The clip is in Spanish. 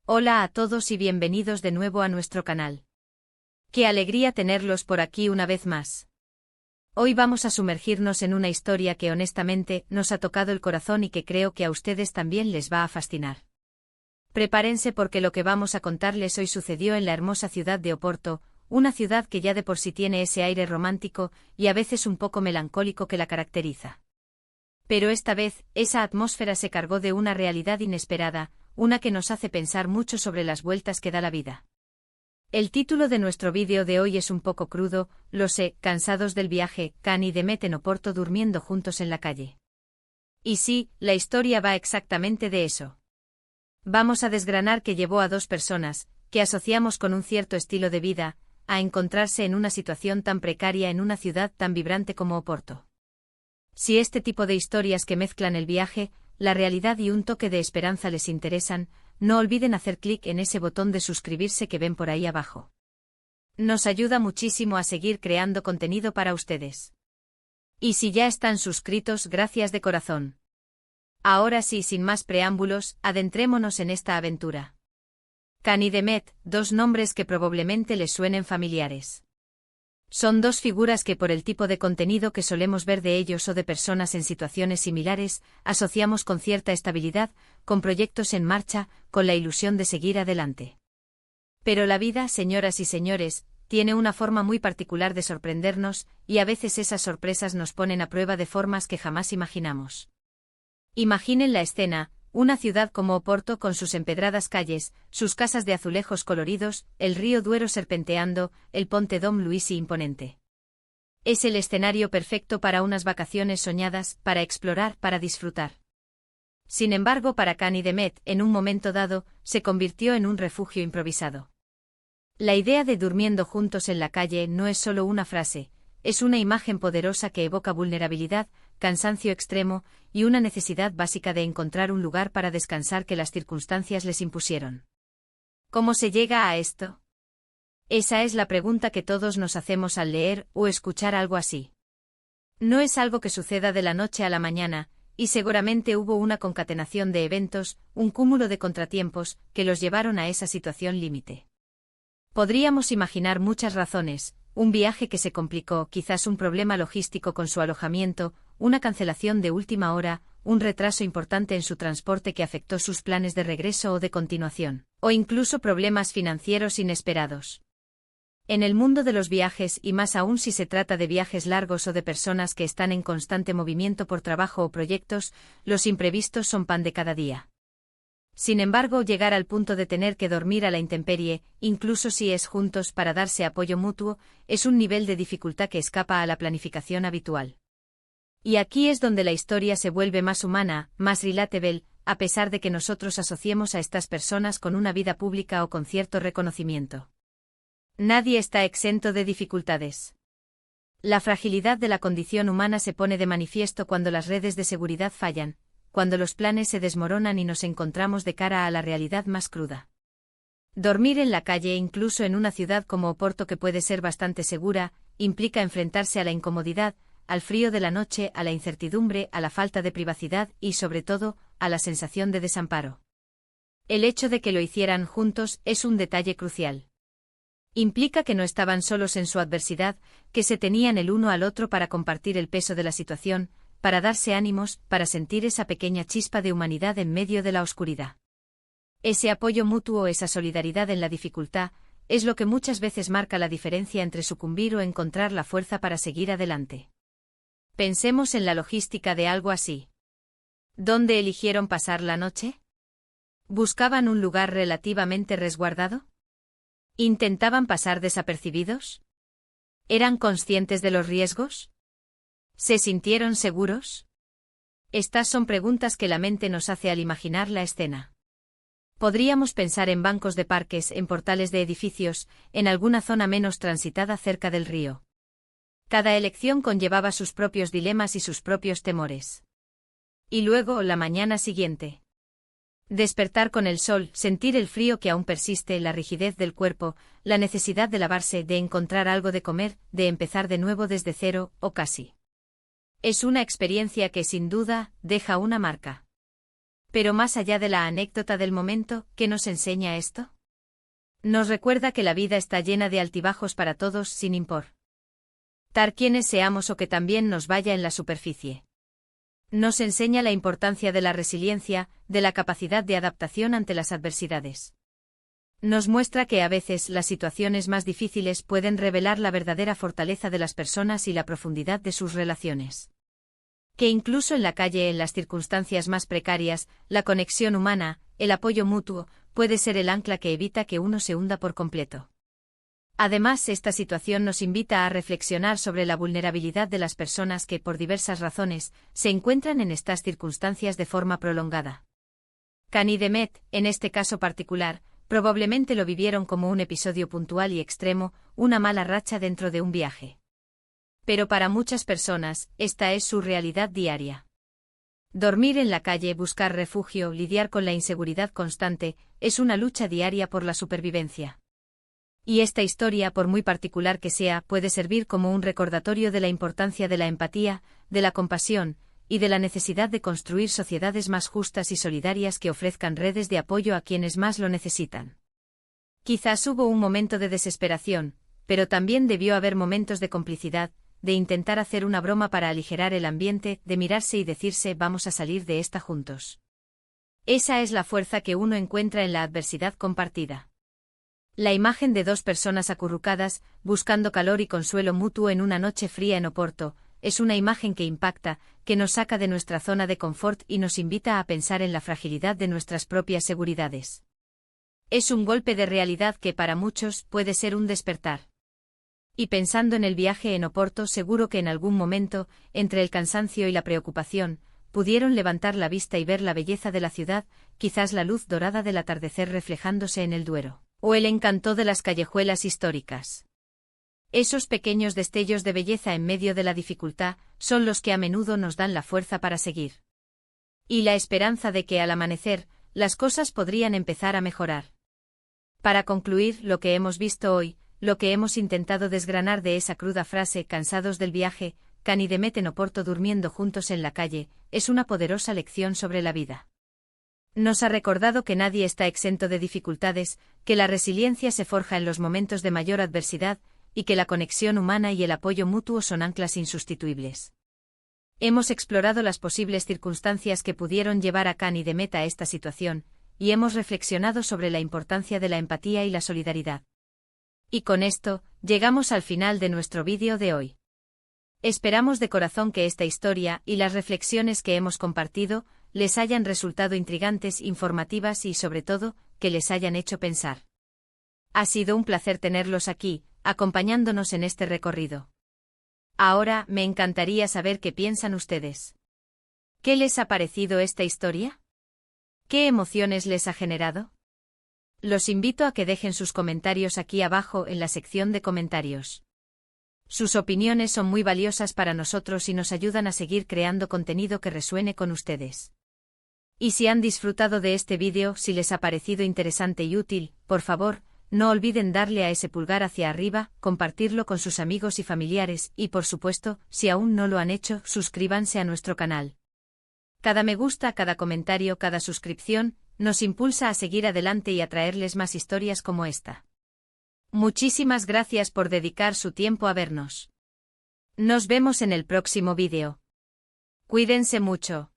Hola a todos y bienvenidos de nuevo a nuestro canal. Qué alegría tenerlos por aquí una vez más. Hoy vamos a sumergirnos en una historia que honestamente nos ha tocado el corazón y que creo que a ustedes también les va a fascinar. Prepárense porque lo que vamos a contarles hoy sucedió en la hermosa ciudad de Oporto, una ciudad que ya de por sí tiene ese aire romántico y a veces un poco melancólico que la caracteriza. Pero esta vez, esa atmósfera se cargó de una realidad inesperada, una que nos hace pensar mucho sobre las vueltas que da la vida. El título de nuestro vídeo de hoy es un poco crudo, lo sé, cansados del viaje, Can y Demet en Oporto durmiendo juntos en la calle. Y sí, la historia va exactamente de eso. Vamos a desgranar qué llevó a dos personas, que asociamos con un cierto estilo de vida, a encontrarse en una situación tan precaria en una ciudad tan vibrante como Oporto. Si este tipo de historias que mezclan el viaje, la realidad y un toque de esperanza les interesan, no olviden hacer clic en ese botón de suscribirse que ven por ahí abajo. Nos ayuda muchísimo a seguir creando contenido para ustedes. Y si ya están suscritos, gracias de corazón. Ahora sí, sin más preámbulos, adentrémonos en esta aventura. Can y Demet, dos nombres que probablemente les suenen familiares. Son dos figuras que por el tipo de contenido que solemos ver de ellos o de personas en situaciones similares, asociamos con cierta estabilidad, con proyectos en marcha, con la ilusión de seguir adelante. Pero la vida, señoras y señores, tiene una forma muy particular de sorprendernos, y a veces esas sorpresas nos ponen a prueba de formas que jamás imaginamos. Imaginen la escena, una ciudad como Oporto con sus empedradas calles, sus casas de azulejos coloridos, el río Duero serpenteando, el Ponte Dom Luisi imponente. Es el escenario perfecto para unas vacaciones soñadas, para explorar, para disfrutar. Sin embargo, para Can y Demet, en un momento dado, se convirtió en un refugio improvisado. La idea de durmiendo juntos en la calle no es solo una frase, es una imagen poderosa que evoca vulnerabilidad, cansancio extremo, y una necesidad básica de encontrar un lugar para descansar que las circunstancias les impusieron. ¿Cómo se llega a esto? Esa es la pregunta que todos nos hacemos al leer o escuchar algo así. No es algo que suceda de la noche a la mañana, y seguramente hubo una concatenación de eventos, un cúmulo de contratiempos, que los llevaron a esa situación límite. Podríamos imaginar muchas razones, un viaje que se complicó, quizás un problema logístico con su alojamiento, una cancelación de última hora, un retraso importante en su transporte que afectó sus planes de regreso o de continuación, o incluso problemas financieros inesperados. En el mundo de los viajes, y más aún si se trata de viajes largos o de personas que están en constante movimiento por trabajo o proyectos, los imprevistos son pan de cada día. Sin embargo, llegar al punto de tener que dormir a la intemperie, incluso si es juntos para darse apoyo mutuo, es un nivel de dificultad que escapa a la planificación habitual. Y aquí es donde la historia se vuelve más humana, más relatable, a pesar de que nosotros asociemos a estas personas con una vida pública o con cierto reconocimiento. Nadie está exento de dificultades. La fragilidad de la condición humana se pone de manifiesto cuando las redes de seguridad fallan, cuando los planes se desmoronan y nos encontramos de cara a la realidad más cruda. Dormir en la calle, incluso en una ciudad como Oporto que puede ser bastante segura, implica enfrentarse a la incomodidad, al frío de la noche, a la incertidumbre, a la falta de privacidad y, sobre todo, a la sensación de desamparo. El hecho de que lo hicieran juntos es un detalle crucial. Implica que no estaban solos en su adversidad, que se tenían el uno al otro para compartir el peso de la situación, para darse ánimos, para sentir esa pequeña chispa de humanidad en medio de la oscuridad. Ese apoyo mutuo, esa solidaridad en la dificultad, es lo que muchas veces marca la diferencia entre sucumbir o encontrar la fuerza para seguir adelante. Pensemos en la logística de algo así. ¿Dónde eligieron pasar la noche? ¿Buscaban un lugar relativamente resguardado? ¿Intentaban pasar desapercibidos? ¿Eran conscientes de los riesgos? ¿Se sintieron seguros? Estas son preguntas que la mente nos hace al imaginar la escena. Podríamos pensar en bancos de parques, en portales de edificios, en alguna zona menos transitada cerca del río. Cada elección conllevaba sus propios dilemas y sus propios temores. Y luego, la mañana siguiente. Despertar con el sol, sentir el frío que aún persiste, la rigidez del cuerpo, la necesidad de lavarse, de encontrar algo de comer, de empezar de nuevo desde cero, o casi. Es una experiencia que sin duda deja una marca. Pero más allá de la anécdota del momento, ¿qué nos enseña esto? Nos recuerda que la vida está llena de altibajos para todos sin importar quiénes seamos o que también nos vaya en la superficie. Nos enseña la importancia de la resiliencia, de la capacidad de adaptación ante las adversidades. Nos muestra que a veces las situaciones más difíciles pueden revelar la verdadera fortaleza de las personas y la profundidad de sus relaciones. Que incluso en la calle, en las circunstancias más precarias, la conexión humana, el apoyo mutuo, puede ser el ancla que evita que uno se hunda por completo. Además, esta situación nos invita a reflexionar sobre la vulnerabilidad de las personas que, por diversas razones, se encuentran en estas circunstancias de forma prolongada. Can y Demet, en este caso particular, probablemente lo vivieron como un episodio puntual y extremo, una mala racha dentro de un viaje. Pero para muchas personas, esta es su realidad diaria. Dormir en la calle, buscar refugio, lidiar con la inseguridad constante, es una lucha diaria por la supervivencia. Y esta historia, por muy particular que sea, puede servir como un recordatorio de la importancia de la empatía, de la compasión, y de la necesidad de construir sociedades más justas y solidarias que ofrezcan redes de apoyo a quienes más lo necesitan. Quizás hubo un momento de desesperación, pero también debió haber momentos de complicidad, de intentar hacer una broma para aligerar el ambiente, de mirarse y decirse vamos a salir de esta juntos. Esa es la fuerza que uno encuentra en la adversidad compartida. La imagen de dos personas acurrucadas, buscando calor y consuelo mutuo en una noche fría en Oporto, es una imagen que impacta, que nos saca de nuestra zona de confort y nos invita a pensar en la fragilidad de nuestras propias seguridades. Es un golpe de realidad que para muchos puede ser un despertar. Y pensando en el viaje en Oporto, seguro que en algún momento, entre el cansancio y la preocupación, pudieron levantar la vista y ver la belleza de la ciudad, quizás la luz dorada del atardecer reflejándose en el Duero, o el encanto de las callejuelas históricas. Esos pequeños destellos de belleza en medio de la dificultad son los que a menudo nos dan la fuerza para seguir. Y la esperanza de que al amanecer, las cosas podrían empezar a mejorar. Para concluir lo que hemos visto hoy, lo que hemos intentado desgranar de esa cruda frase, cansados del viaje, Can y Demet en Oporto durmiendo juntos en la calle, es una poderosa lección sobre la vida. Nos ha recordado que nadie está exento de dificultades, que la resiliencia se forja en los momentos de mayor adversidad, y que la conexión humana y el apoyo mutuo son anclas insustituibles. Hemos explorado las posibles circunstancias que pudieron llevar a Can y Demet a esta situación, y hemos reflexionado sobre la importancia de la empatía y la solidaridad. Y con esto, llegamos al final de nuestro vídeo de hoy. Esperamos de corazón que esta historia y las reflexiones que hemos compartido les hayan resultado intrigantes, informativas y, sobre todo, que les hayan hecho pensar. Ha sido un placer tenerlos aquí, acompañándonos en este recorrido. Ahora, me encantaría saber qué piensan ustedes. ¿Qué les ha parecido esta historia? ¿Qué emociones les ha generado? Los invito a que dejen sus comentarios aquí abajo en la sección de comentarios. Sus opiniones son muy valiosas para nosotros y nos ayudan a seguir creando contenido que resuene con ustedes. Y si han disfrutado de este vídeo, si les ha parecido interesante y útil, por favor, no olviden darle a ese pulgar hacia arriba, compartirlo con sus amigos y familiares, y por supuesto, si aún no lo han hecho, suscríbanse a nuestro canal. Cada me gusta, cada comentario, cada suscripción, nos impulsa a seguir adelante y a traerles más historias como esta. Muchísimas gracias por dedicar su tiempo a vernos. Nos vemos en el próximo vídeo. Cuídense mucho.